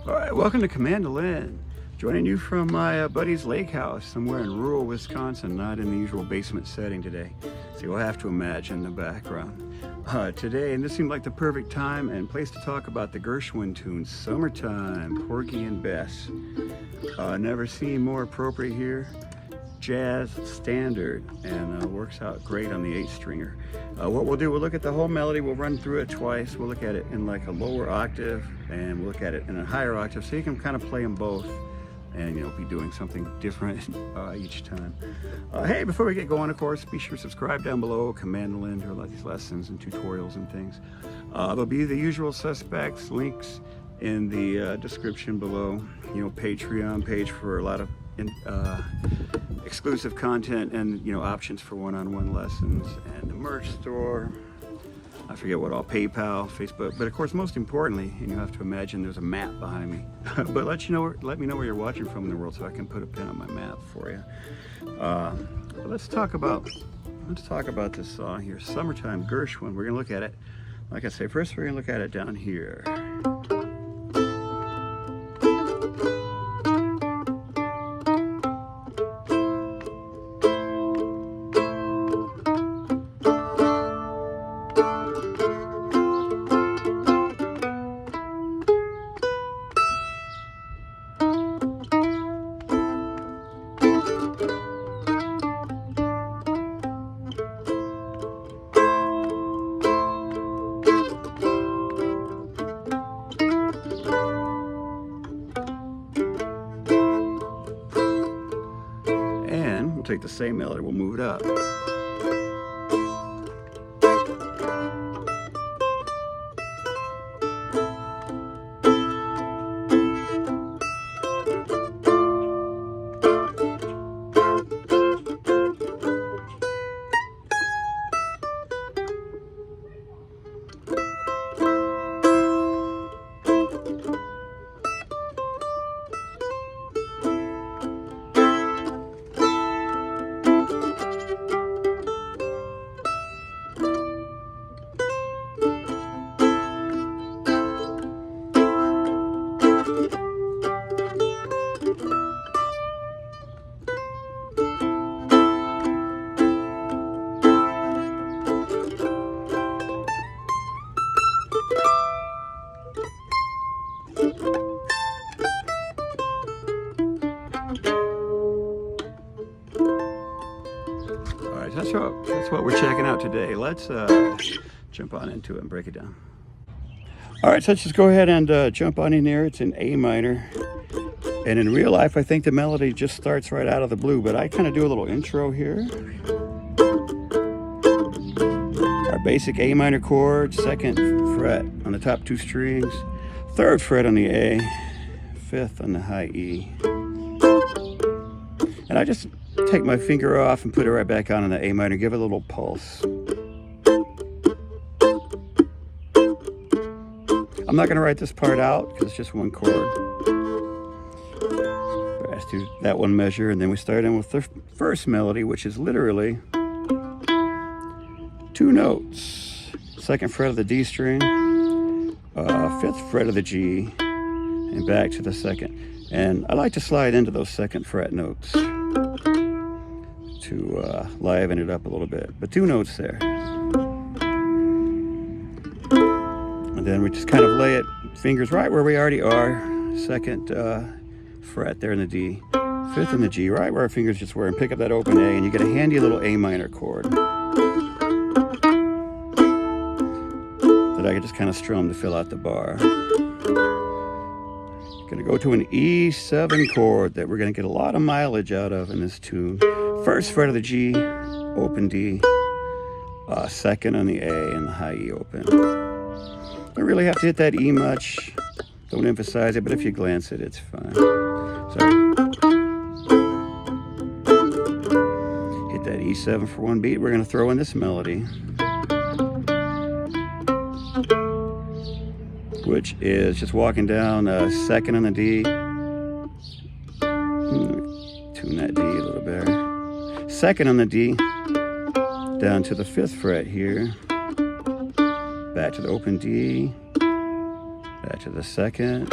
All right, welcome to COMANDOLIN. Joining you from my buddy's lake house somewhere in rural Wisconsin, not in the usual basement setting today. So you'll have to imagine the background. Today, and this seemed like the perfect time and place to talk about the Gershwin tune, Summertime, Porgy and Bess. Never seen more appropriate here. Jazz standard, and works out great on the 8-stringer. What we'll do, we'll look at the whole melody, we'll run through it twice, we'll look at it in like a lower octave, and we'll look at it in a higher octave, so you can kind of play them both and be doing something different each time. Hey, before we get going, of course, be sure to subscribe down below. COMANDOLIN, there are a lot of these lessons and tutorials and things. There'll be the usual suspects, links in the description below. Patreon page for a lot of exclusive content and options for one-on-one lessons, and the merch store. I forget what all, PayPal, Facebook, but of course most importantly, and you have to imagine there's a map behind me. But let me know where you're watching from in the world so I can put a pin on my map for you. Let's talk about this song here, Summertime, Gershwin. We're gonna look at it, like I say, first we're gonna look at it down here. Take the same melody, we'll move it up. That's what we're checking out today. Let's jump on into it and break it down. All right, so let's just go ahead and jump on in there. It's in A minor. And in real life, I think the melody just starts right out of the blue, but I kind of do a little intro here. Our basic A minor chord, 2nd fret on the top 2 strings, 3rd fret on the A, 5th on the high E. And I just take my finger off and put it right back on the A minor, give it a little pulse. I'm not going to write this part out because it's just one chord. But I just do that one measure, and then we start in with the first melody, which is literally 2 notes. 2nd fret of the D string, 5th fret of the G, and back to the 2nd. And I like to slide into those 2nd fret notes to liven it up a little bit, but 2 notes there. And then we just kind of lay it, fingers right where we already are, 2nd fret there in the D, 5th in the G, right where our fingers just were, and pick up that open A, and you get a handy little A minor chord that I can just kind of strum to fill out the bar. Going to go to an E7 chord that we're going to get a lot of mileage out of in this tune. 1st fret of the G, open D, 2nd on the A, and the high E open. Don't really have to hit that E much. Don't emphasize it, but if you glance it, it's fine. So hit that E7 for 1 beat. We're going to throw in this melody, which is just walking down 2nd on the D. Tune that D a little better. 2nd on the D, down to the 5th fret here, back to the open D, back to the 2nd,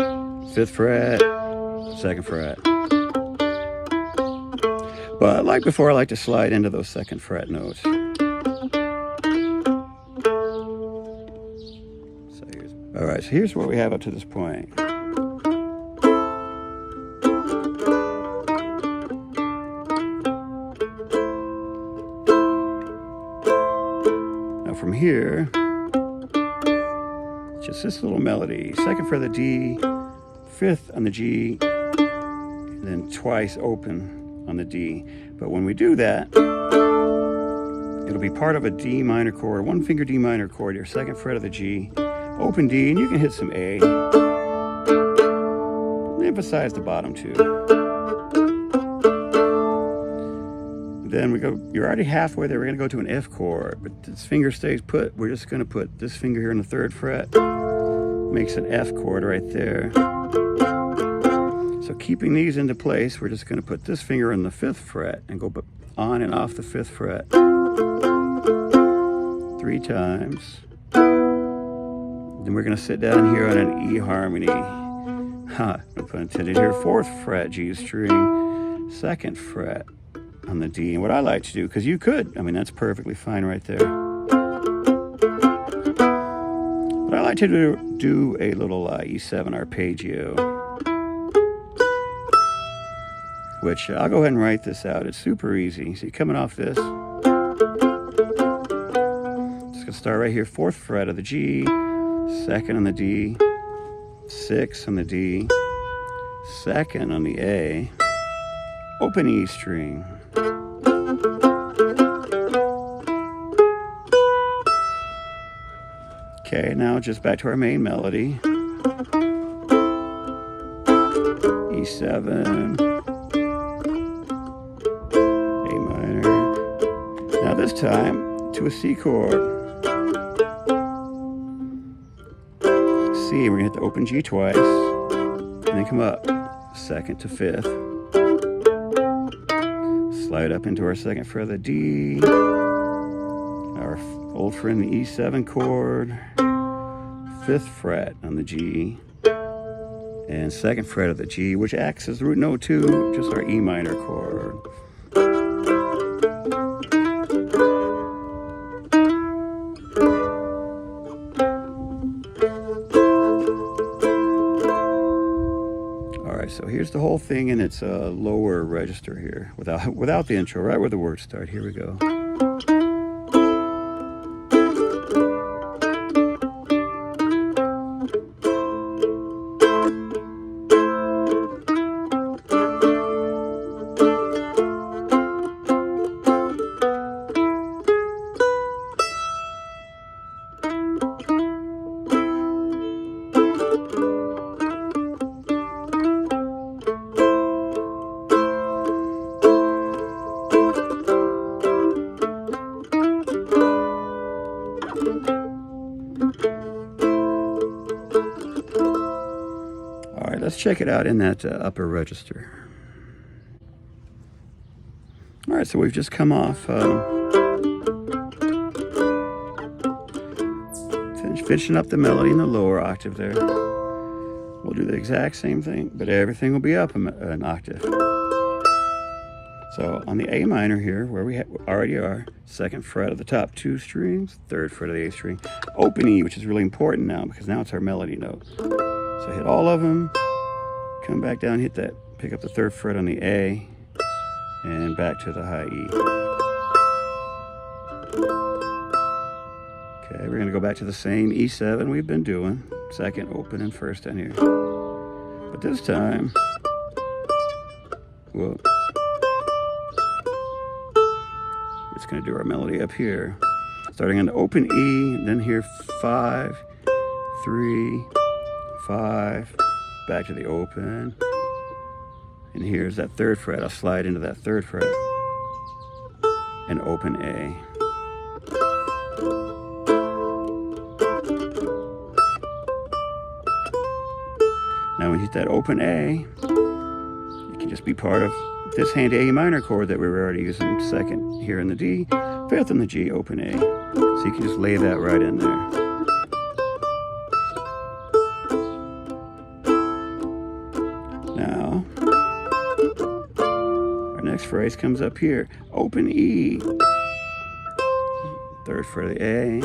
fifth fret, second fret. But like before, I like to slide into those second fret notes. All right, so here's what we have up to this point. Now from here, just this little melody. Second fret of the D, fifth on the G, and then twice open on the D. But when we do that, it'll be part of a D minor chord, one finger D minor chord, your second fret of the G, open D, and you can hit some A. Emphasize the bottom two. Then we go, you're already halfway there, we're gonna go to an F chord, but this finger stays put. We're just gonna put this finger here on the third fret, makes an F chord right there. So keeping these into place, we're just gonna put this finger on the fifth fret and go on and off the fifth fret 3 times. Then we're gonna sit down here on an E harmony. No pun intended here. Fourth fret, G string, second fret on the D. And what I like to do, because you could, I mean, that's perfectly fine right there. But I like to do a little E7 arpeggio, which I'll go ahead and write this out. It's super easy. See, coming off this, just gonna start right here, fourth fret of the G, second on the D, 6 on the D, second on the A, open E string. Okay, now just back to our main melody. E7, A minor. Now this time to a C chord. C, we're gonna hit the open G twice, and then come up, second to fifth. Slide up into our second fret of the D, our old friend the E7 chord, fifth fret on the G, and second fret of the G, which acts as root note 2, just our E minor chord. So here's the whole thing in its lower register here, without the intro, right where the words start. Here we go. Let's check it out in that upper register. All right, so we've just come off, finishing up the melody in the lower octave there. We'll do the exact same thing, but everything will be up an octave. So on the A minor here, where we already are, second fret of the top 2 strings, third fret of the A string, open E, which is really important now because now it's our melody note. So hit all of them. Come back down, hit that, pick up the third fret on the A, and back to the high E. Okay, we're gonna go back to the same E7 we've been doing, second, open, and first down here. But this time, whoa, we're just gonna do our melody up here. Starting on the open E, and then here 5, 3, 5, back to the open, and here's that third fret. I'll slide into that third fret and open A. Now when you hit that open A, it can just be part of this handy A minor chord that we were already using, second here in the D, fifth in the G, open A. So you can just lay that right in there. Now, our next phrase comes up here. Open E. Third fret of the A.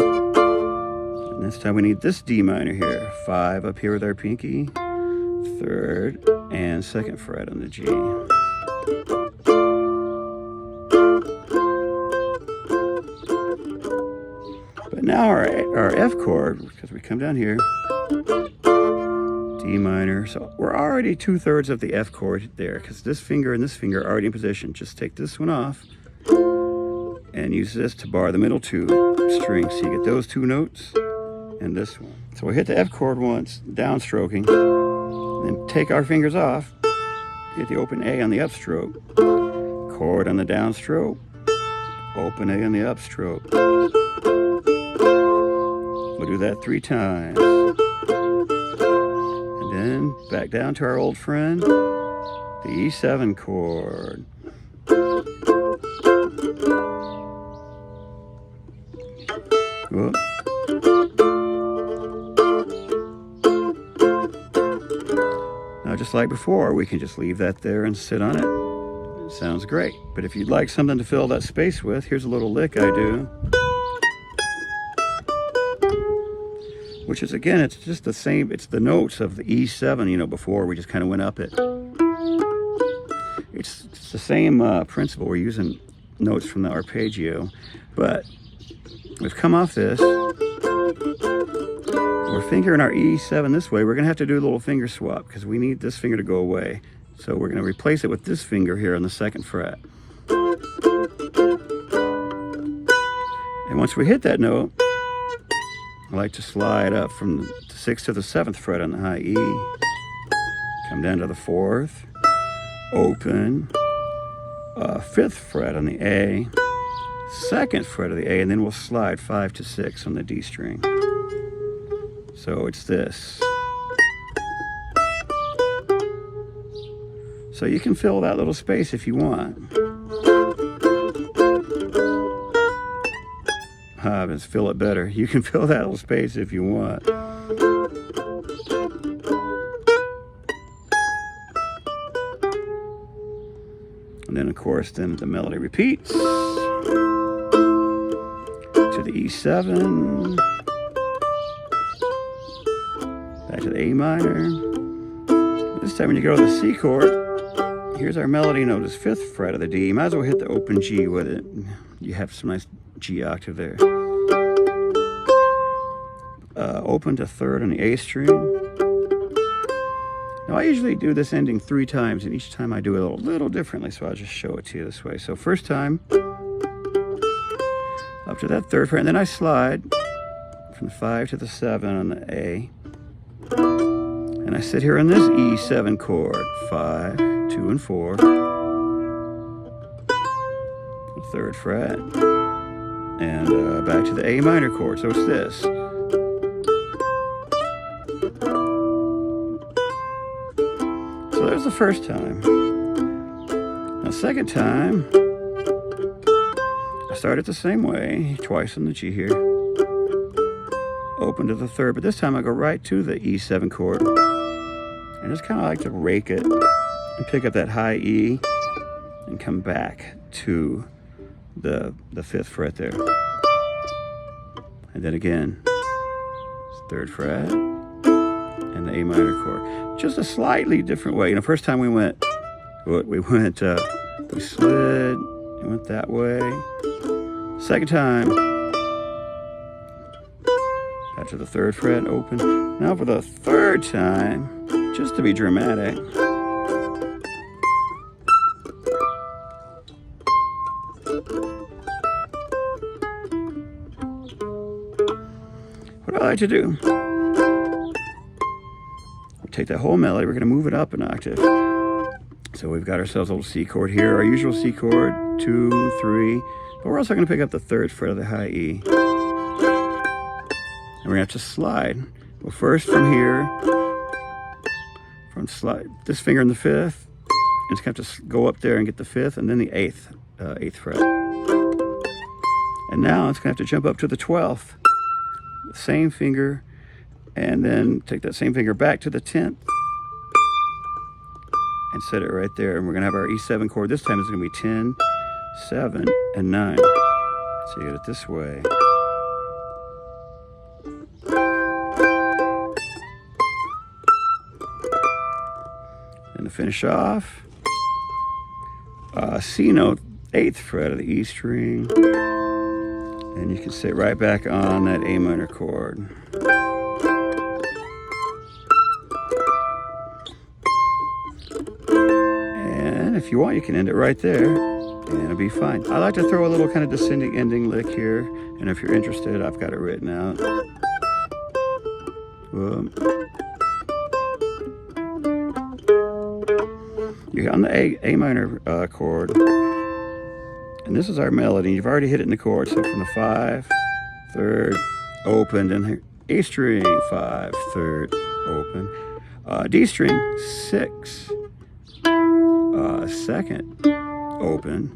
And this time we need this D minor here. 5 up here with our pinky. Third and second fret on the G. But now our F chord, because we come down here, D minor. So we're already 2/3 of the F chord there, because this finger and this finger are already in position. Just take this one off and use this to bar the middle 2 strings. So you get those 2 notes and this one. So we hit the F chord once, downstroking, then take our fingers off, hit the open A on the upstroke, chord on the downstroke, open A on the upstroke. We'll do that 3 times. And then back down to our old friend, the E7 chord. Whoop. Now, just like before, we can just leave that there and sit on it. It sounds great. But if you'd like something to fill that space with, here's a little lick I do. Which is, again, it's just the same, it's the notes of the E7, you know, before we just kind of went up it. It's the same principle. We're using notes from the arpeggio, but we've come off this. We're fingering our E7 this way. We're going to have to do a little finger swap because we need this finger to go away. So we're going to replace it with this finger here on the 2nd fret. And once we hit that note, I like to slide up from the 6th to the 7th fret on the high E. Come down to the 4th. Open. 5th fret on the A. 2nd fret of the A, and then we'll slide 5 to 6 on the D string. So it's this. So you can fill that little space if you want. Let's fill it better. You can fill that little space if you want. And then, of course, then the melody repeats to the E7, back to the A minor. This time when you go to the C chord, here's our melody note, is 5th fret of the D. You might as well hit the open G with it. You have some nice G octave there. Open to 3rd on the A string. Now I usually do this ending 3 times, and each time I do it a little differently, so I'll just show it to you this way. So first time, up to that 3rd fret, and then I slide from the 5 to the 7 on the A. And I sit here on this E7 chord, 5, 2, and 4. The 3rd fret. And back to the A minor chord, so it's this. So there's the first time. Now, second time, I start it the same way, twice on the G here. Open to the 3rd, but this time I go right to the E7 chord. And just kind of like to rake it and pick up that high E and come back to the 5th fret there. And then again, 3rd fret and the A minor chord. Just a slightly different way. You know, first time we slid, it went that way. Second time, back to the 3rd fret, open. Now for the 3rd time, just to be dramatic, what I like to do, we'll take that whole melody, we're going to move it up an octave. So we've got ourselves a little C chord here, our usual C chord, 2, 3, but we're also going to pick up the 3rd fret of the high E. And we're going to have to slide. Well, first from here, from slide this finger in the 5th, and it's going to have to go up there and get the 5th, and then the 8th fret. And now it's going to have to jump up to the 12th. The same finger, and then take that same finger back to the 10th, and set it right there. And we're gonna have our E7 chord. This time it's gonna be 10, 7, and 9. So you get it this way. And to finish off, C note, 8th fret of the E string. And you can sit right back on that A minor chord. And if you want, you can end it right there, and it'll be fine. I like to throw a little kind of descending ending lick here, and if you're interested, I've got it written out. You're on the A minor chord, and this is our melody. You've already hit it in the chord, so from the 5, 3rd, open, and here, A string, 5, 3rd, open, D string, 6, 2nd, open,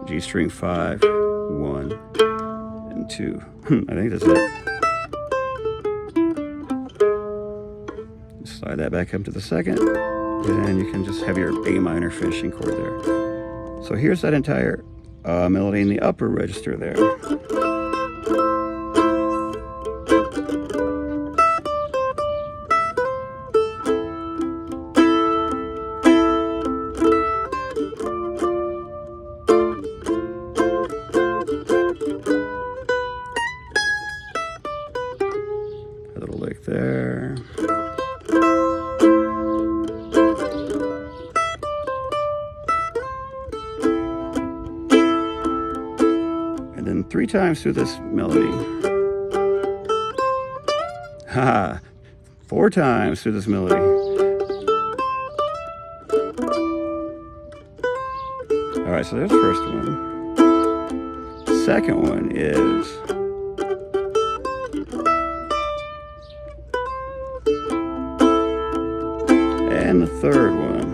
G string, 5, 1, and 2. I think that's it. Slide that back up to the 2nd, and you can just have your A minor finishing chord there. So here's that entire melody in the upper register there. A little lick there. And then 3 times through this melody. Ha! 4 times through this melody. All right, so there's the first one. Second one is and the third one.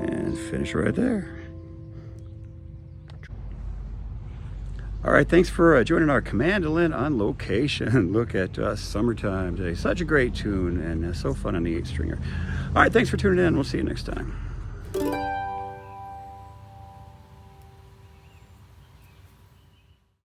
And finish right there. All right, thanks for joining our COMANDOLIN on location. Look at summertime today. Such a great tune and so fun on the 8 stringer. All right, thanks for tuning in. We'll see you next time.